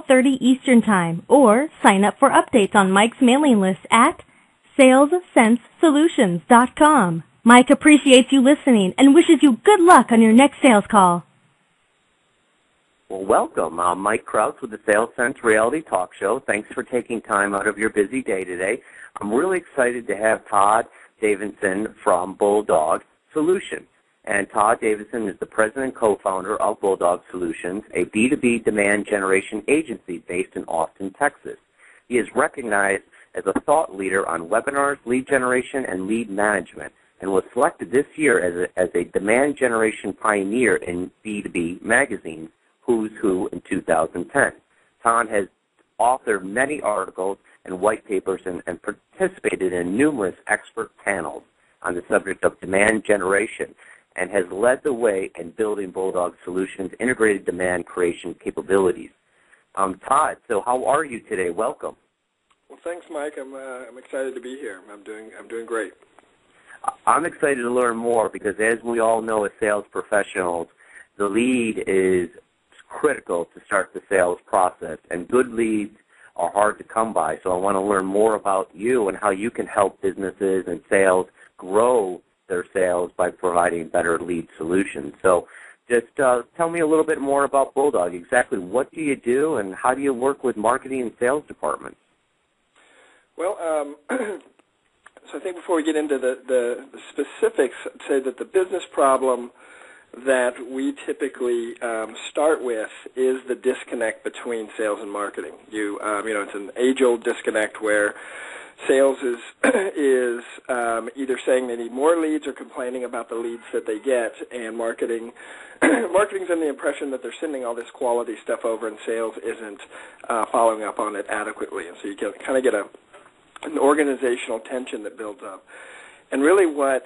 12:30 Eastern Time, or sign up for updates on Mike's mailing list at salessensesolutions.com. Mike appreciates you listening and wishes you good luck on your next sales call. Well, welcome. I'm Mike Krause with the Sales Sense Reality Talk Show. Thanks for taking time out of your busy day today. I'm really excited to have Todd Davison from Bulldog Solutions. And Todd Davison is the president and co-founder of Bulldog Solutions, a B2B demand generation agency based in Austin, Texas. He is recognized as a thought leader on webinars, lead generation, and lead management, and was selected this year as a demand generation pioneer in B2B magazine, Who's Who, in 2010. Todd has authored many articles and white papers and participated in numerous expert panels on the subject of demand generation, and has led the way in building Bulldog Solutions' integrated demand creation capabilities. Todd, so how are you today? Welcome. Well, thanks, Mike. I'm excited to be here. I'm doing great. I'm excited to learn more because, as we all know as sales professionals, the lead is critical to start the sales process, and good leads are hard to come by. So I want to learn more about you and how you can help businesses and sales grow their sales by providing better lead solutions. So just tell me a little bit more about Bulldog. Exactly what do you do, and how do you work with marketing and sales departments? Well, so I think before we get into the specifics, I'd say that the business problem that we typically start with is the disconnect between sales and marketing. It's an age-old disconnect where sales is either saying they need more leads or complaining about the leads that they get, and marketing's in the impression that they're sending all this quality stuff over, and sales isn't following up on it adequately. And so you kind of get an organizational tension that builds up. And really what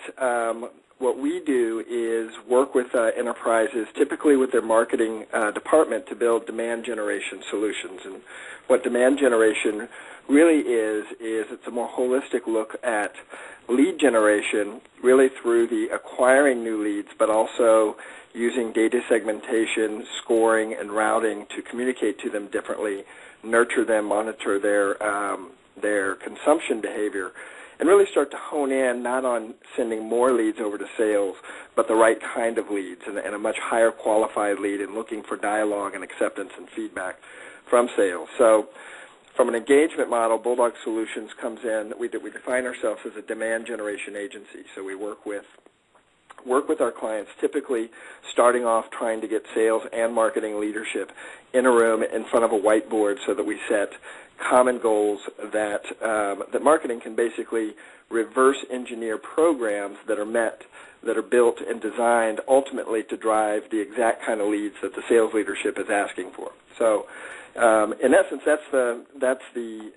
we do is work with enterprises, typically with their marketing department, to build demand generation solutions. And what demand generation really is it's a more holistic look at lead generation, really through the acquiring new leads, but also using data segmentation, scoring, and routing to communicate to them differently, nurture them, monitor their consumption behavior, and really start to hone in not on sending more leads over to sales, but the right kind of leads and a much higher qualified lead, and looking for dialogue and acceptance and feedback from sales. So from an engagement model, Bulldog Solutions comes in. We define ourselves as a demand generation agency. So we work with our clients, typically starting off trying to get sales and marketing leadership in a room in front of a whiteboard so that we set common goals that marketing can basically reverse engineer programs that are built and designed ultimately to drive the exact kind of leads that the sales leadership is asking for. So in essence, that's the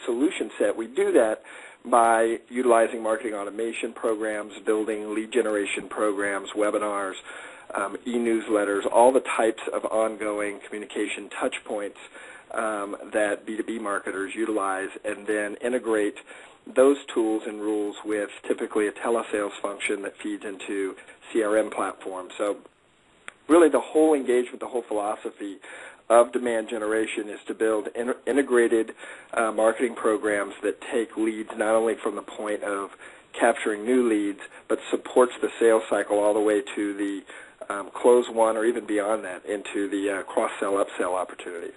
solution set. We do that by utilizing marketing automation programs, building lead generation programs, webinars, e-newsletters, all the types of ongoing communication touch points that B2B marketers utilize, and then integrate those tools and rules with typically a telesales function that feeds into CRM platforms. So really the whole engagement, the whole philosophy of demand generation is to build integrated marketing programs that take leads not only from the point of capturing new leads, but supports the sales cycle all the way to the close one, or even beyond that, into the cross-sell, upsell opportunities.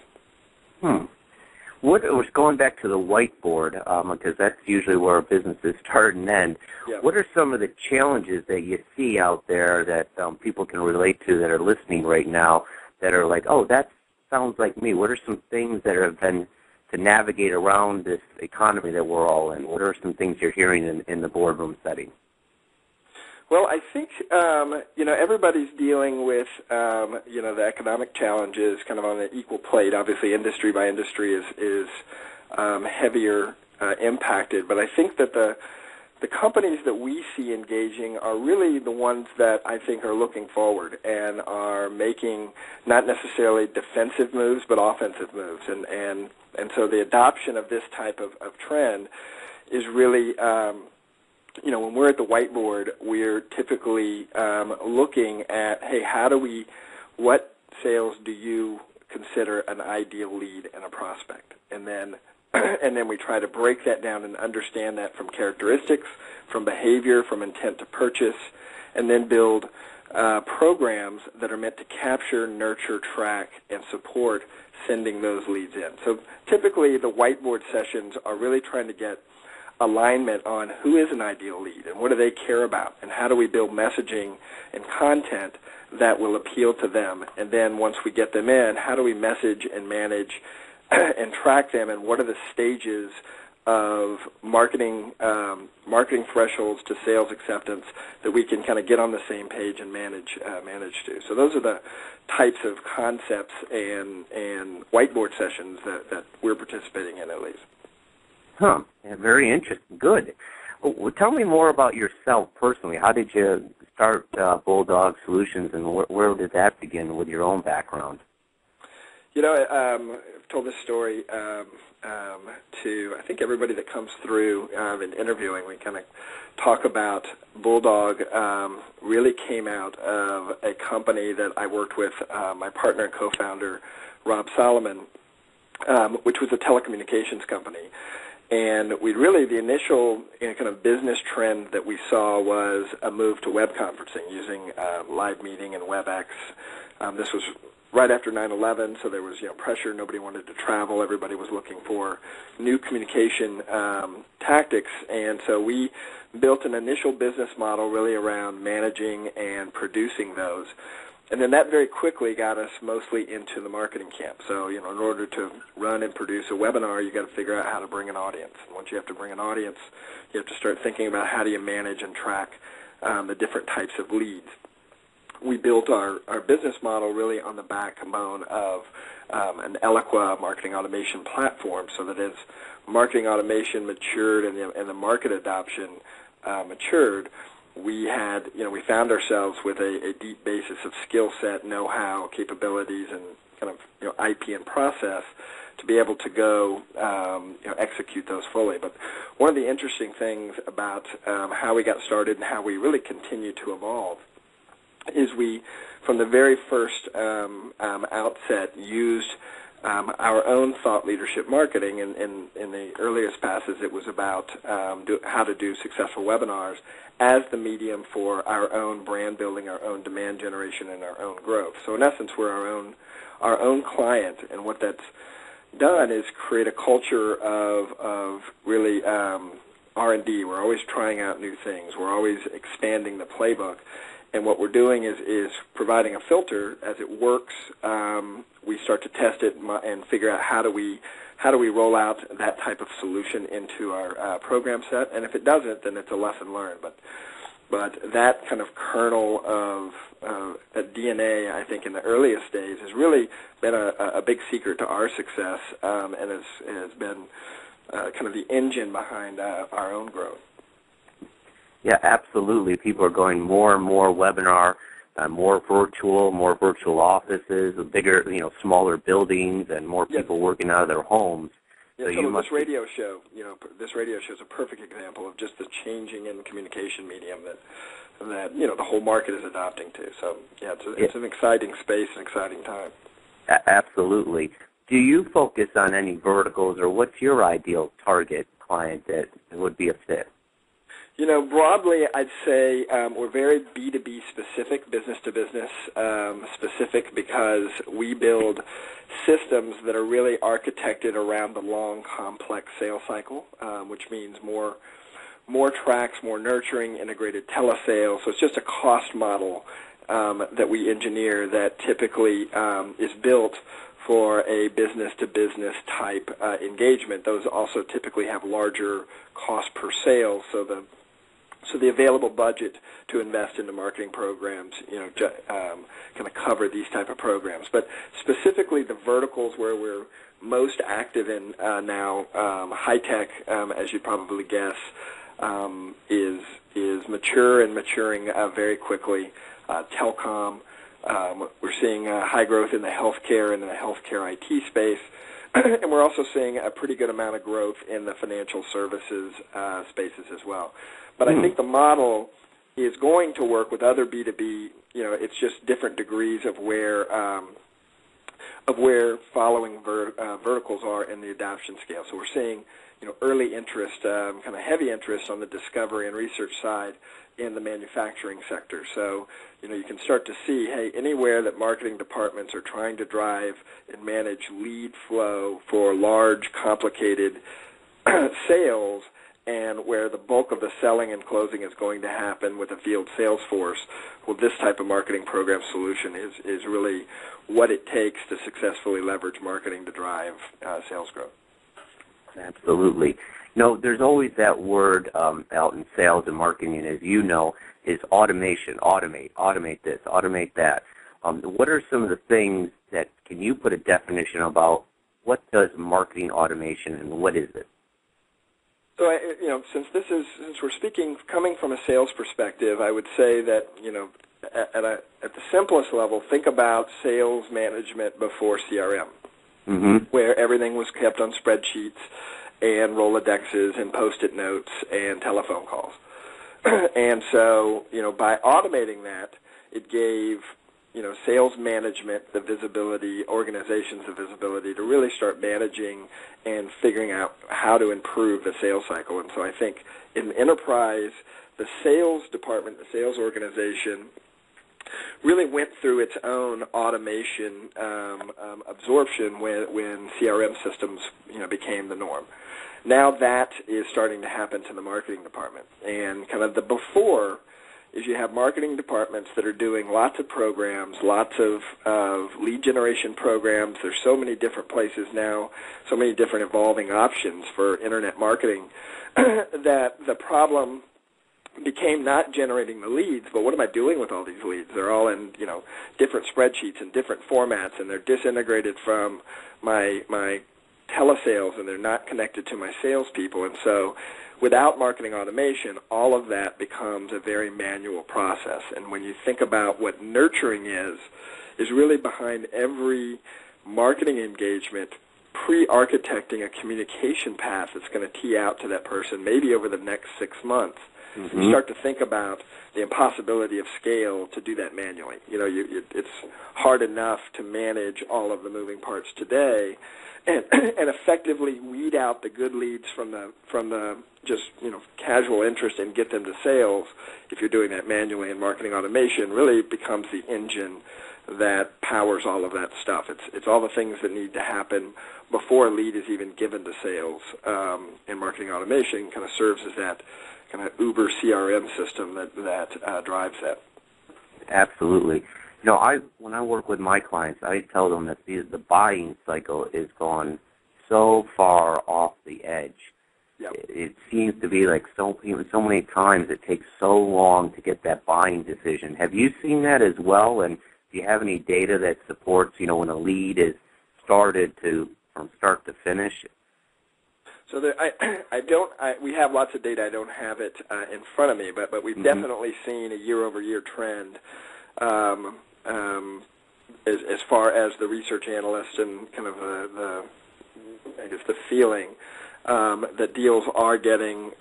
What was going back to the whiteboard, because that's usually where businesses start and end. Yeah. What are some of the challenges that you see out there that people can relate to that are listening right now that are like, oh, that sounds like me? What are some things that have been to navigate around this economy that we're all in? What are some things you're hearing in the boardroom setting? Well, I think everybody's dealing with the economic challenges kind of on an equal plate. Obviously, industry by industry is heavier impacted, but I think that the companies that we see engaging are really the ones that I think are looking forward and are making not necessarily defensive moves, but offensive moves, and so the adoption of this type of trend is really. When we're at the whiteboard, we're typically looking at, hey, what sales do you consider an ideal lead and a prospect. And then and then we try to break that down and understand that from characteristics, from behavior, from intent to purchase, and then build programs that are meant to capture, nurture, track, and support sending those leads in. So typically the whiteboard sessions are really trying to get alignment on who is an ideal lead and what do they care about, and how do we build messaging and content that will appeal to them. And then once we get them in, how do we message and manage and track them, and what are the stages of marketing thresholds to sales acceptance that we can kind of get on the same page and manage to. So those are the types of concepts and whiteboard sessions that we're participating in, at least. Huh. Yeah, very interesting. Good. Well, tell me more about yourself personally. How did you start Bulldog Solutions, and where did that begin with your own background? You know, I've told this story to, I think, everybody that comes through in interviewing. We kind of talk about Bulldog really came out of a company that I worked with, my partner and co-founder, Rob Solomon, which was a telecommunications company. And the initial kind of business trend that we saw was a move to web conferencing using live meeting and WebEx. This was right after 9/11, so there was pressure. Nobody wanted to travel. Everybody was looking for new communication tactics, and so we built an initial business model really around managing and producing those. And then that very quickly got us mostly into the marketing camp. So, in order to run and produce a webinar, you got to figure out how to bring an audience. And once you have to bring an audience, you have to start thinking about how do you manage and track the different types of leads. We built our business model really on the backbone of an Eloqua marketing automation platform, so that as marketing automation matured and the market adoption matured, we found ourselves with a deep basis of skill set, know-how, capabilities, and kind of IP and process to be able to go execute those fully. But one of the interesting things about how we got started and how we really continue to evolve is we, from the very first outset, used our own thought leadership marketing. In the earliest passes, it was about how to do successful webinars as the medium for our own brand building, our own demand generation, and our own growth. So in essence, we're our own client, and what that's done is create a culture of really R&D. We're always trying out new things. We're always expanding the playbook. And what we're doing is providing a filter. As it works, we start to test it and figure out how do we roll out that type of solution into our program set. And if it doesn't, then it's a lesson learned. But that kind of kernel of DNA, I think, in the earliest days has really been a big secret to our success, and has been kind of the engine behind our own growth. Yeah, absolutely. People are going more and more webinar, more virtual offices, bigger, smaller buildings, and more people working out of their homes. Yeah, so this radio show, is a perfect example of just the changing in communication medium that the whole market is adopting to. So yeah, it's an exciting space, an exciting time. Absolutely. Do you focus on any verticals, or what's your ideal target client that would be a fit? Broadly, I'd say we're very B2B specific, business to business specific, because we build systems that are really architected around the long, complex sales cycle, which means more tracks, more nurturing, integrated telesales. So it's just a cost model that we engineer that typically is built for a business-to-business type engagement. Those also typically have larger cost per sale, so the available budget to invest into marketing programs, kind of cover these type of programs. But specifically, the verticals where we're most active in now, high tech, as you probably guess, is mature and maturing very quickly. Telecom, we're seeing high growth in the healthcare and in the healthcare IT space. And we're also seeing a pretty good amount of growth in the financial services spaces as well. But I think the model is going to work with other B2B. It's just different degrees of where of where following verticals are in the adoption scale. So we're seeing, early interest, kind of heavy interest on the discovery and research side in the manufacturing sector. So, you can start to see, hey, anywhere that marketing departments are trying to drive and manage lead flow for large, complicated sales, and where the bulk of the selling and closing is going to happen with a field sales force, well, this type of marketing program solution is really what it takes to successfully leverage marketing to drive sales growth. Absolutely. There's always that word out in sales and marketing, as you know, is automation. Automate this, automate that. What are some of the things that, can you put a definition about what does marketing automation and what is it? So, since we're speaking, coming from a sales perspective, I would say that, at the simplest level, think about sales management before CRM, where everything was kept on spreadsheets and Rolodexes and Post-it notes and telephone calls. And so, by automating that, it gave, sales management the visibility, organizations the visibility to really start managing and figuring out how to improve the sales cycle. And so I think in enterprise, the sales department, the sales organization, really went through its own automation absorption when CRM systems, became the norm. Now that is starting to happen to the marketing department. And kind of the before is you have marketing departments that are doing lots of programs, lots of lead generation programs. There's so many different places now, so many different evolving options for internet marketing that the problem became not generating the leads, but what am I doing with all these leads? They're all in, different spreadsheets and different formats, and they're disintegrated from my telesales, and they're not connected to my salespeople. And so without marketing automation, all of that becomes a very manual process. And when you think about what nurturing is really behind every marketing engagement, pre-architecting a communication path that's going to tee out to that person maybe over the next 6 months. And you start to think about the impossibility of scale to do that manually. It's hard enough to manage all of the moving parts today and effectively weed out the good leads from the just casual interest and get them to sales. If you're doing that manually, and marketing automation really becomes the engine that powers all of that stuff. It's all the things that need to happen before a lead is even given to sales. And marketing automation kind of serves as that kind of Uber CRM system that drives that. Absolutely. When I work with my clients, I tell them that the buying cycle is gone so far off the edge. Yep. It seems to be like so many times it takes so long to get that buying decision. Have you seen that as well? And do you have any data that supports, when a lead is started from start to finish? So we have lots of data. I don't have it in front of me, but we've definitely seen a year-over-year trend as far as the research analyst and kind of the feeling that deals are getting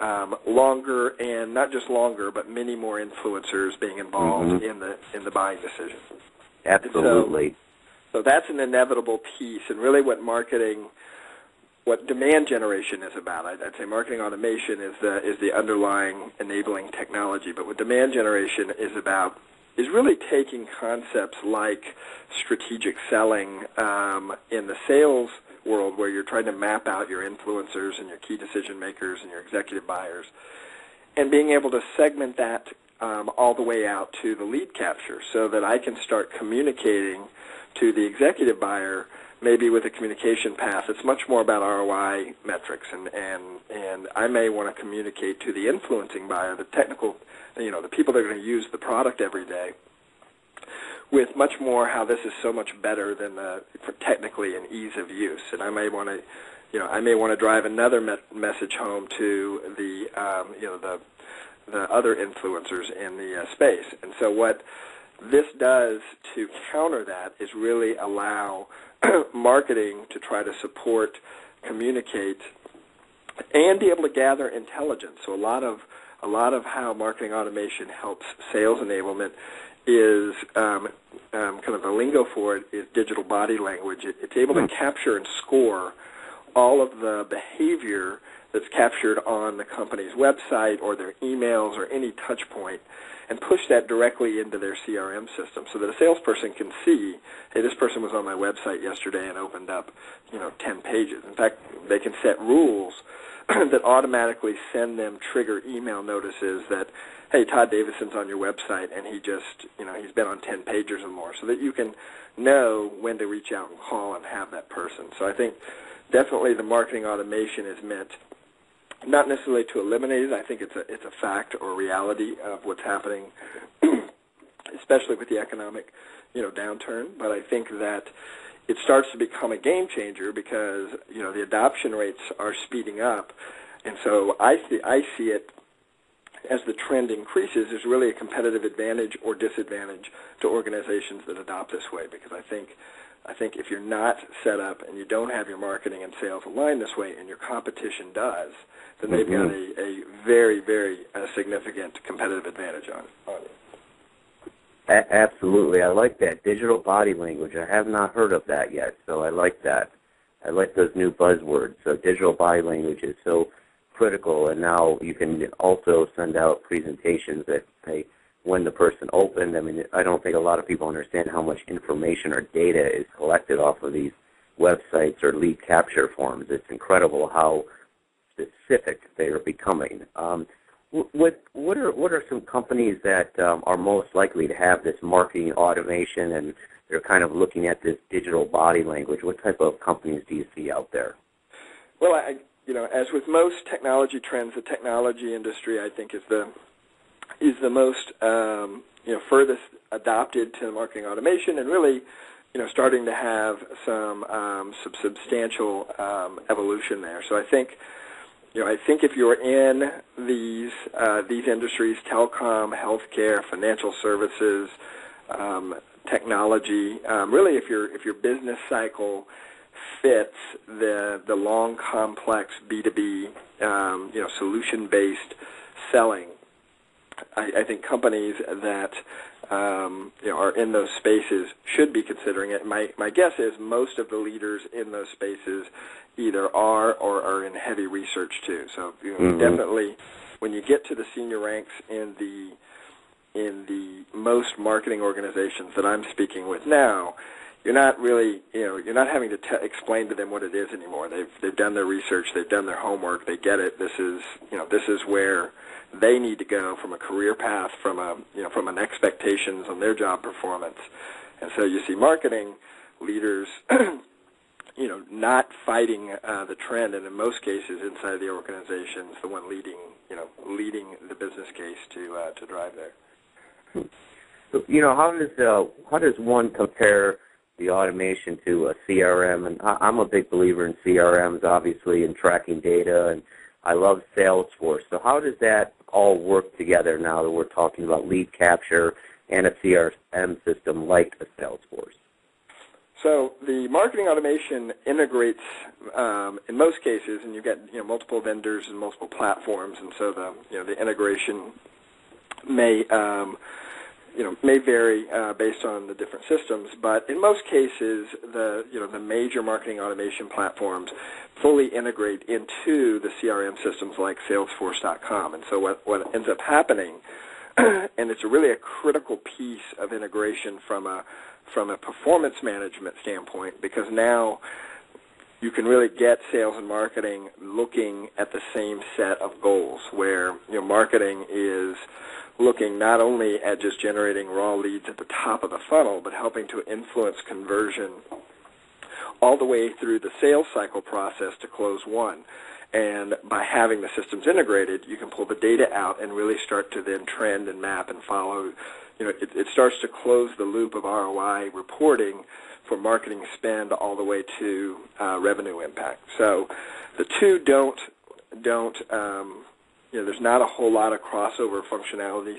longer, and not just longer, but many more influencers being involved in the buying decision. Absolutely. So that's an inevitable piece, and really what demand generation is about. I'd say marketing automation is the underlying enabling technology, but what demand generation is about is really taking concepts like strategic selling in the sales world, where you're trying to map out your influencers and your key decision makers and your executive buyers, and being able to segment that all the way out to the lead capture, so that I can start communicating to the executive buyer maybe with a communication path that's much more about ROI metrics, and I may want to communicate to the influencing buyer, the technical, the people that are going to use the product every day, with much more how this is so much better than technically and ease of use. And I may want to drive another message home to the other influencers in the space. And so what this does to counter that is really allow marketing to try to support, communicate, and be able to gather intelligence. So a lot of a lot of how marketing automation helps sales enablement is kind of the lingo for it is digital body language. It's able to capture and score all of the behavior that's captured on the company's website or their emails or any touch point, and push that directly into their CRM system so that a salesperson can see, hey, this person was on my website yesterday and opened up, 10 pages. In fact, they can set rules that automatically send them trigger email notices that, hey, Todd Davison's on your website and he just, he's been on 10 pages or more, so that you can know when to reach out and call and have that person. So I think definitely the marketing automation is meant not necessarily to eliminate it. I think it's a fact or reality of what's happening, especially with the economic, downturn. But I think that it starts to become a game changer because the adoption rates are speeding up, and so I see it as the trend increases. There's really a competitive advantage or disadvantage to organizations that adopt this way, because I think if you're not set up and you don't have your marketing and sales aligned this way, and your competition does, then they've got a very, very significant competitive advantage on it. Absolutely. I like that. Digital body language. I have not heard of that yet, so I like that. I like those new buzzwords. So digital body language is so critical, and now you can also send out presentations that say when the person opened. I mean, I don't think a lot of people understand how much information or data is collected off of these websites or lead capture forms. It's incredible how specific they are becoming. What are some companies that are most likely to have this marketing automation, and they're kind of looking at this digital body language? What type of companies do you see out there? Well, as with most technology trends, the technology industry, I think, is the most furthest adopted to marketing automation, and really starting to have some substantial evolution there. So I think if you're in these industries, telecom, healthcare, financial services, technology, really if your business cycle fits the long, complex B2B, solution-based selling, I think companies that are in those spaces should be considering it. My guess is most of the leaders in those spaces either are or are in heavy research too. So definitely, when you get to the senior ranks in the most marketing organizations that I'm speaking with now, you're not really, you're not having to explain to them what it is anymore. They've done their research, they've done their homework, they get it. This is where they need to go from a career path, from an expectations on their job performance. And so you see marketing leaders, not fighting the trend, and in most cases inside the organizations, the one leading the business case to drive there. So, how does one compare the automation to a CRM? And I'm a big believer in CRMs, obviously, and tracking data, and I love Salesforce. So how does that all work together now that we're talking about lead capture and a CRM system like a Salesforce? So the marketing automation integrates, in most cases, and you get multiple vendors and multiple platforms, and so the integration may vary based on the different systems. But in most cases, the major marketing automation platforms fully integrate into the CRM systems like Salesforce.com. And so what ends up happening, and it's really a critical piece of integration from a performance management standpoint, because now you can really get sales and marketing looking at the same set of goals, where marketing is looking not only at just generating raw leads at the top of the funnel, but helping to influence conversion all the way through the sales cycle process to close one. And by having the systems integrated, you can pull the data out and really start to then trend and map and follow. It starts to close the loop of ROI reporting for marketing spend all the way to revenue impact. So the two don't there's not a whole lot of crossover functionality.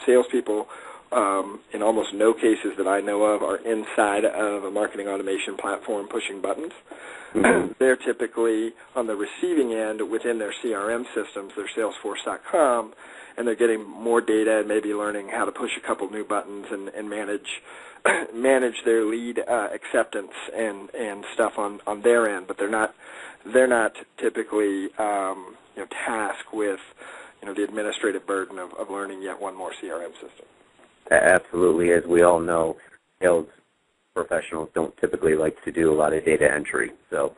Salespeople in almost no cases that I know of, are inside of a marketing automation platform pushing buttons. Mm-hmm. They're typically on the receiving end within their CRM systems, their Salesforce.com, and they're getting more data and maybe learning how to push a couple new buttons and manage their lead acceptance and stuff on their end. But they're not typically tasked with the administrative burden of learning yet one more CRM system. Absolutely. As we all know, sales professionals don't typically like to do a lot of data entry. So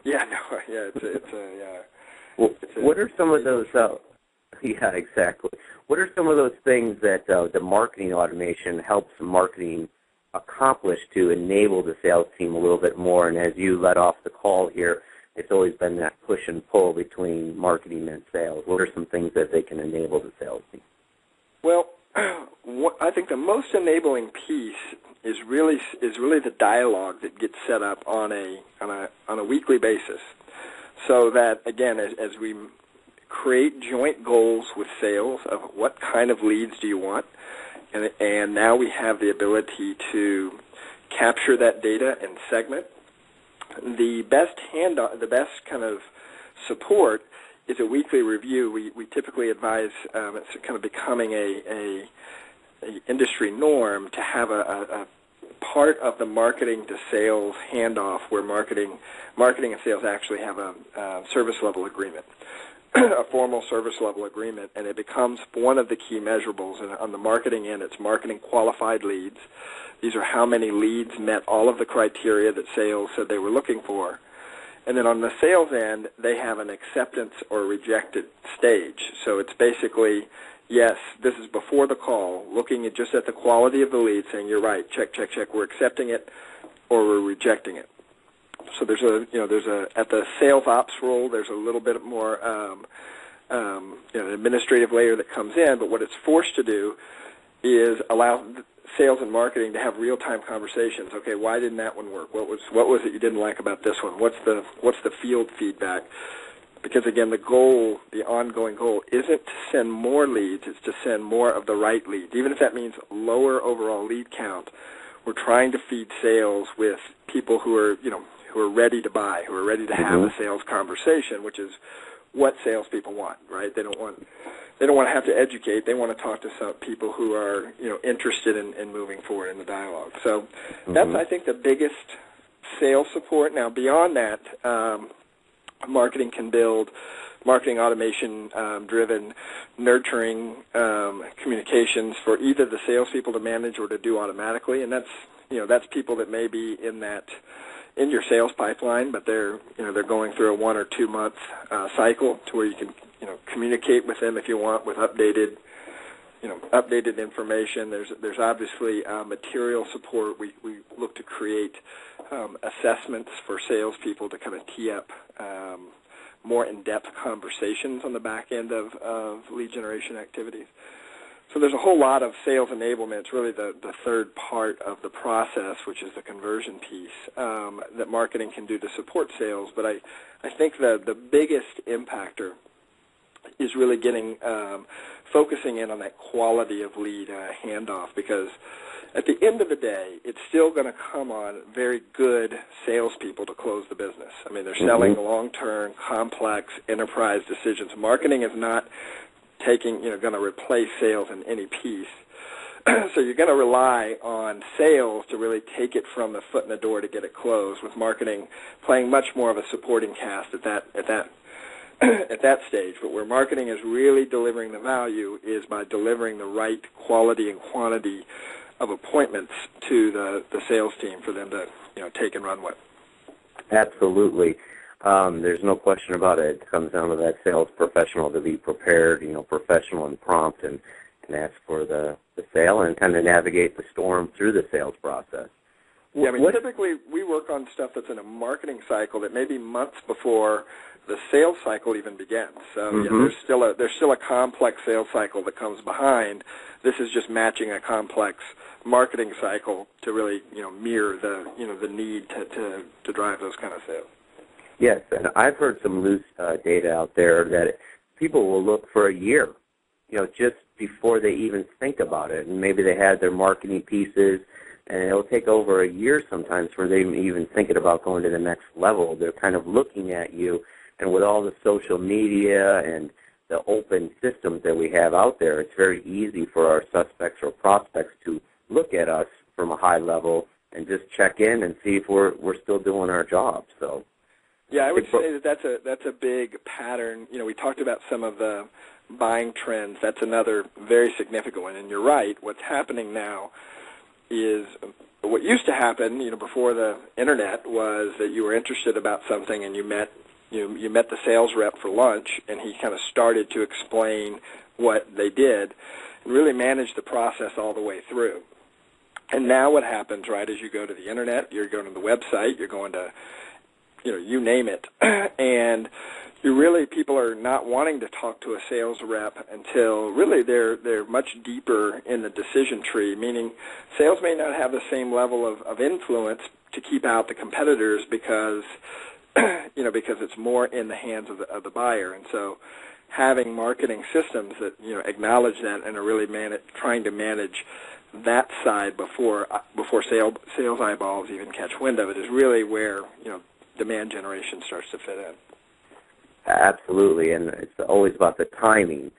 what are some of those? Yeah, exactly. What are some of those things that the marketing automation helps marketing accomplish to enable the sales team a little bit more? And as you let off the call here, it's always been that push and pull between marketing and sales. What are some things that they can enable the sales team? Well, I think the most enabling piece is really the dialogue that gets set up on a weekly basis, so that again, as we create joint goals with sales of what kind of leads do you want, and now we have the ability to capture that data and segment. The best kind of support is a weekly review. We typically advise, it's kind of becoming a industry norm to have a part of the marketing to sales handoff where marketing and sales actually have a service level agreement, a formal service level agreement, and it becomes one of the key measurables. And on the marketing end, it's marketing qualified leads. These are how many leads met all of the criteria that sales said they were looking for. And then on the sales end, they have an acceptance or rejected stage. So it's basically, yes, this is before the call, looking at just at the quality of the lead, saying, you're right, check, check, check, we're accepting it or we're rejecting it. So there's at the sales ops role, there's a little bit more an administrative layer that comes in, but what it's forced to do is allow sales and marketing to have real-time conversations. Okay, why didn't that one work? What was it you didn't like about this one? What's the field feedback? Because again, the ongoing goal isn't to send more leads, it's to send more of the right leads. Even if that means lower overall lead count, we're trying to feed sales with people who are ready to buy, who are ready to have a sales conversation, which is what salespeople want, right? They don't want to have to educate. They want to talk to some people who are, interested in moving forward in the dialogue. So that's, I think, the biggest sales support. Now, beyond that, marketing can build marketing automation driven nurturing communications for either the salespeople to manage or to do automatically, and that's people that may be in your sales pipeline, but they're going through a 1 or 2 month cycle to where you can communicate with them if you want with updated information. There's obviously material support. We look to create assessments for salespeople to kind of tee up more in-depth conversations on the back end of lead generation activities. So there's a whole lot of sales enablement. It's really the third part of the process, which is the conversion piece that marketing can do to support sales. But I think the biggest impactor is really focusing in on that quality of lead handoff, because at the end of the day, it's still going to come on very good salespeople to close the business. I mean, they're selling long-term, complex enterprise decisions. Marketing is not going to replace sales in any piece. So you're going to rely on sales to really take it from the foot in the door to get it closed, with marketing playing much more of a supporting cast at that stage. But where marketing is really delivering the value is by delivering the right quality and quantity of appointments to the sales team for them to take and run with. Absolutely. There's no question about it. It comes down to that sales professional to be prepared, professional and prompt, and ask for the sale and kind of navigate the storm through the sales process. Yeah, I mean, typically we work on stuff that's in a marketing cycle that may be months before the sales cycle even begins. So there's still a complex sales cycle that comes behind. This is just matching a complex marketing cycle to really mirror the need to drive those kind of sales. Yes, and I've heard some loose data out there that people will look for a year, just before they even think about it. And maybe they had their marketing pieces, and it'll take over a year sometimes for them even thinking about going to the next level. They're kind of looking at you, and with all the social media and the open systems that we have out there, it's very easy for our suspects or prospects to look at us from a high level and just check in and see if we're still doing our job. So, yeah, I would say that's a big pattern. We talked about some of the buying trends. That's another very significant one. And you're right. What's happening now is what used to happen, before the internet, was that you were interested about something and you met the sales rep for lunch, and he kind of started to explain what they did and really manage the process all the way through. And now what happens, right, is you go to the internet, you're going to the website, you're going to, you name it, and people are not wanting to talk to a sales rep until really they're much deeper in the decision tree, meaning sales may not have the same level of influence to keep out the competitors because because it's more in the hands of the buyer. And so having marketing systems that, acknowledge that and are really trying to manage that side before sales eyeballs even catch wind of it is really where, demand generation starts to fit in. Absolutely, and it's always about the timing.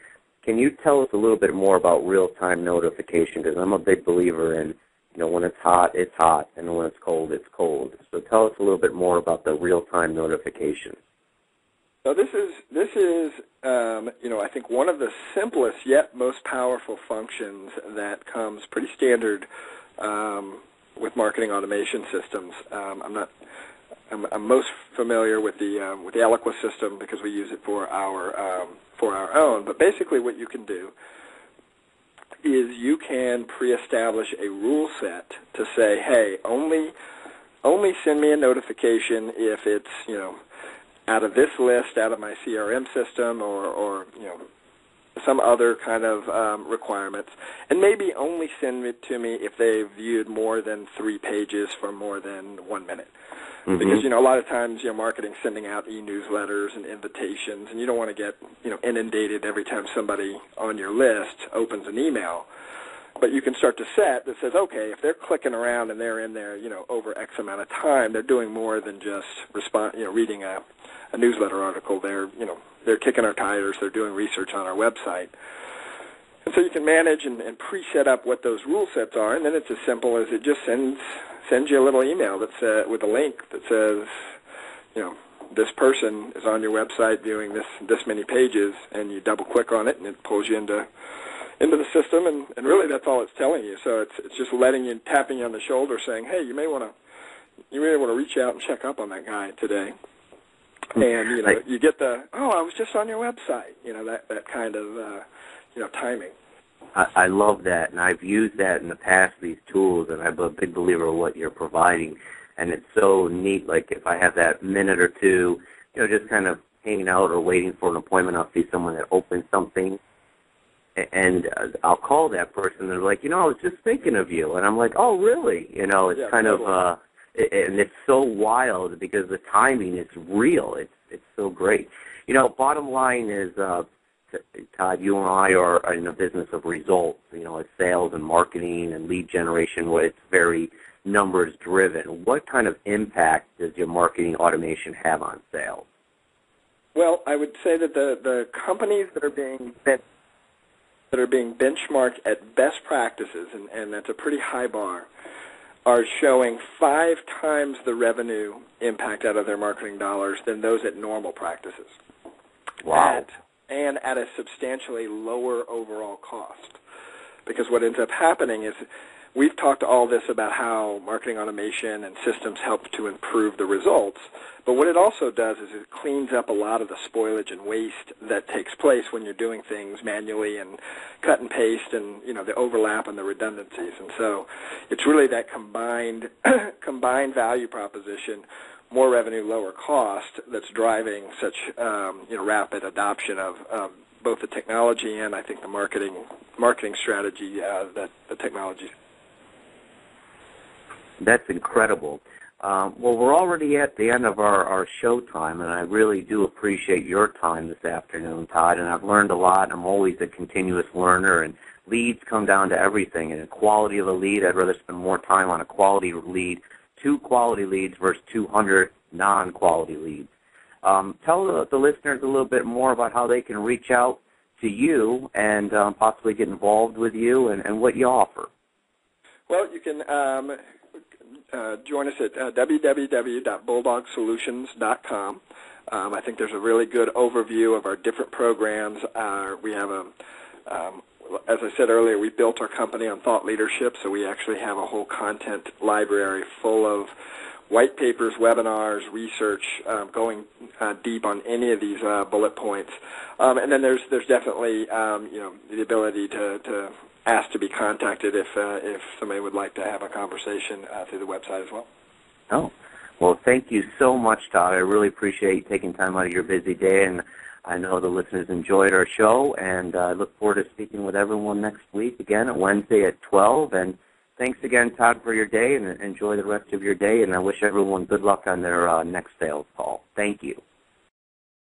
Can you tell us a little bit more about real-time notification? Because I'm a big believer in, when it's hot, and when it's cold, it's cold. So tell us a little bit more about the real-time notification. So this is I think one of the simplest yet most powerful functions that comes pretty standard with marketing automation systems. I'm most familiar with the Eloqua system because we use it for our own. But basically, what you can do is you can pre-establish a rule set to say, hey, only send me a notification if it's out of this list, out of my CRM system, or some other kind of requirements, and maybe only send it to me if they've viewed more than 3 pages for more than 1 minute. Mm-hmm. Because, a lot of times, marketing's sending out e-newsletters and invitations, and you don't want to get, inundated every time somebody on your list opens an email. But you can start to set that says, okay, if they're clicking around and they're in there, over X amount of time, they're doing more than just reading a newsletter article. They're kicking our tires. They're doing research on our website. And so you can manage and pre-set up what those rule sets are, and then it's as simple as it just sends you a little email that's with a link that says, this person is on your website viewing this many pages, and you double-click on it, and it pulls you into the system, and really that's all it's telling you. So it's just tapping you on the shoulder, saying, hey, you may want to reach out and check up on that guy today. And you get I was just on your website, that kind of timing. I love that, and I've used that in the past, these tools, and I'm a big believer of what you're providing. And it's so neat, like if I have that minute or two, just kind of hanging out or waiting for an appointment, I'll see someone that opens something, and I'll call that person, and they're like, I was just thinking of you. And I'm like, oh, really? It's kind of, and it's so wild because the timing is real. It's so great. Bottom line is, Todd, you and I are in the business of results, it's sales and marketing and lead generation, where it's very numbers driven. What kind of impact does your marketing automation have on sales? Well, I would say that the companies that are being benchmarked at best practices, and that's a pretty high bar, are showing 5 times the revenue impact out of their marketing dollars than those at normal practices. Wow. And at a substantially lower overall cost. Because what ends up happening is we've talked all this about how marketing automation and systems help to improve the results, but what it also does is it cleans up a lot of the spoilage and waste that takes place when you're doing things manually and cut and paste and, the overlap and the redundancies. And so it's really that combined value proposition, more revenue, lower cost, that's driving such rapid adoption of both the technology and I think the marketing strategy that the technology. That's incredible. Well, we're already at the end of our show time, and I really do appreciate your time this afternoon, Todd, and I've learned a lot. I'm always a continuous learner, and leads come down to everything, and the quality of a lead, I'd rather spend more time on a quality lead, 2 quality leads versus 200 non-quality leads. Tell the listeners a little bit more about how they can reach out to you and possibly get involved with you and what you offer. Well, you can join us at www.bulldogsolutions.com. I think there's a really good overview of our different programs. We have as I said earlier, we built our company on thought leadership, so we actually have a whole content library full of white papers, webinars, research, going deep on any of these bullet points. And then there's definitely the ability to ask to be contacted if somebody would like to have a conversation through the website as well. Oh, well, thank you so much, Todd. I really appreciate you taking time out of your busy day, and I know the listeners enjoyed our show, and I look forward to speaking with everyone next week again at Wednesday at 12. And thanks again, Todd, for your day, and enjoy the rest of your day, and I wish everyone good luck on their next sales call. Thank you.